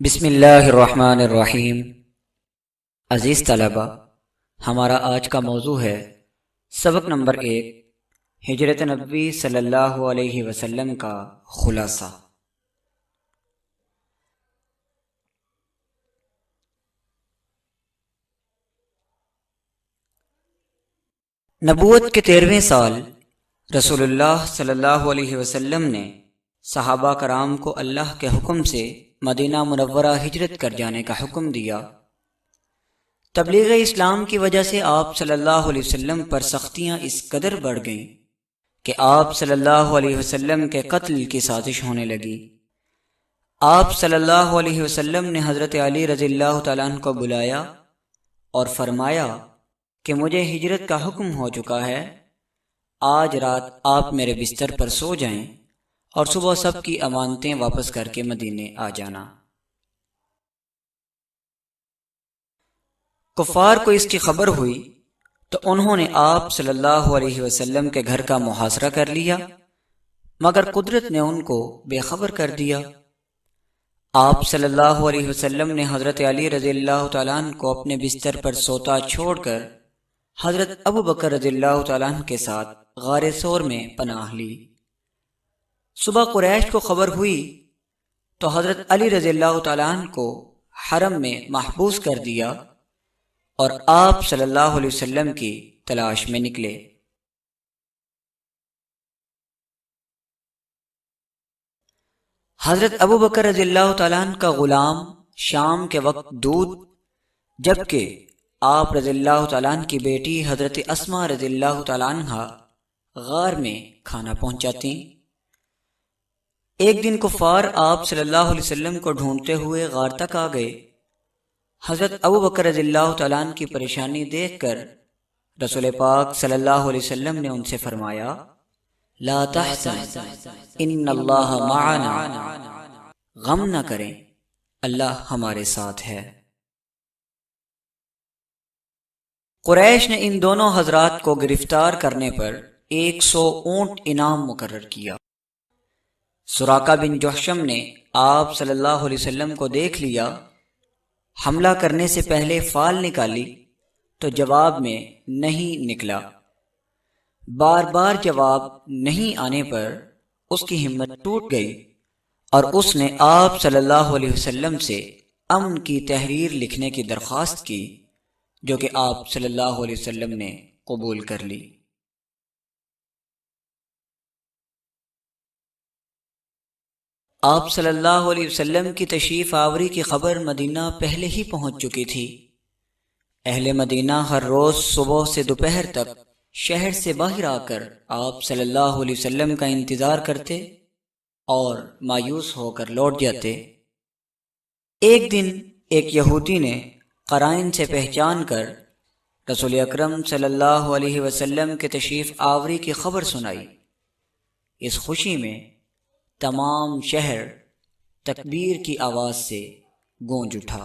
بسم اللہ الرحمن الرحیم۔ عزیز طلبہ، ہمارا آج کا موضوع ہے سبق نمبر 1، ہجرت نبوی صلی اللہ علیہ وسلم کا خلاصہ۔ نبوت کے 13ویں سال رسول اللہ صلی اللہ علیہ وسلم نے صحابہ کرام کو اللہ کے حکم سے مدینہ منورہ ہجرت کر جانے کا حکم دیا۔ تبلیغ اسلام کی وجہ سے آپ صلی اللہ علیہ وسلم پر سختیاں اس قدر بڑھ گئیں کہ آپ صلی اللہ علیہ وسلم کے قتل کی سازش ہونے لگی۔ آپ صلی اللہ علیہ وسلم نے حضرت علی رضی اللہ تعالیٰ عنہ کو بلایا اور فرمایا کہ مجھے ہجرت کا حکم ہو چکا ہے، آج رات آپ میرے بستر پر سو جائیں اور صبح سب کی امانتیں واپس کر کے مدینے آ جانا۔ کفار کو اس کی خبر ہوئی تو انہوں نے آپ صلی اللہ علیہ وسلم کے گھر کا محاصرہ کر لیا، مگر قدرت نے ان کو بے خبر کر دیا۔ آپ صلی اللہ علیہ وسلم نے حضرت علی رضی اللہ تعالیٰ عنہ کو اپنے بستر پر سوتا چھوڑ کر حضرت ابو بکر رضی اللہ تعالیٰ عنہ کے ساتھ غار ثور میں پناہ لی۔ صبح قریش کو خبر ہوئی تو حضرت علی رضی اللہ تعالیٰ عنہ کو حرم میں محبوس کر دیا اور آپ صلی اللہ علیہ وسلم کی تلاش میں نکلے۔ حضرت ابو بکر رضی اللہ تعالیٰ عنہ کا غلام شام کے وقت دودھ، جبکہ آپ رضی اللہ تعالیٰ عنہ کی بیٹی حضرت اسماء رضی اللہ تعالیٰ عنہ غار میں کھانا پہنچاتی۔ ایک دن کفار آپ صلی اللہ علیہ وسلم کو ڈھونڈتے ہوئے غار تک آ گئے۔ حضرت ابو بکر رضی اللہ تعالیٰ عنہ کی پریشانی دیکھ کر رسول پاک صلی اللہ علیہ وسلم نے ان سے فرمایا، لا تحزن ان اللہ معنا، غم نہ کریں، اللہ ہمارے ساتھ ہے۔ قریش نے ان دونوں حضرات کو گرفتار کرنے پر 100 اونٹ انعام مقرر کیا۔ سراقہ بن جحشم نے آپ صلی اللہ علیہ وسلم کو دیکھ لیا، حملہ کرنے سے پہلے فال نکالی تو جواب میں نہیں نکلا۔ بار بار جواب نہیں آنے پر اس کی ہمت ٹوٹ گئی اور اس نے آپ صلی اللہ علیہ وسلم سے امن کی تحریر لکھنے کی درخواست کی، جو کہ آپ صلی اللہ علیہ وسلم نے قبول کر لی۔ آپ صلی اللہ علیہ وسلم کی تشریف آوری کی خبر مدینہ پہلے ہی پہنچ چکی تھی۔ اہل مدینہ ہر روز صبح سے دوپہر تک شہر سے باہر آ کر آپ صلی اللہ علیہ وسلم کا انتظار کرتے اور مایوس ہو کر لوٹ جاتے۔ ایک دن ایک یہودی نے قرائن سے پہچان کر رسول اکرم صلی اللہ علیہ وسلم کے تشریف آوری کی خبر سنائی۔ اس خوشی میں تمام شہر تکبیر کی آواز سے گونج اٹھا۔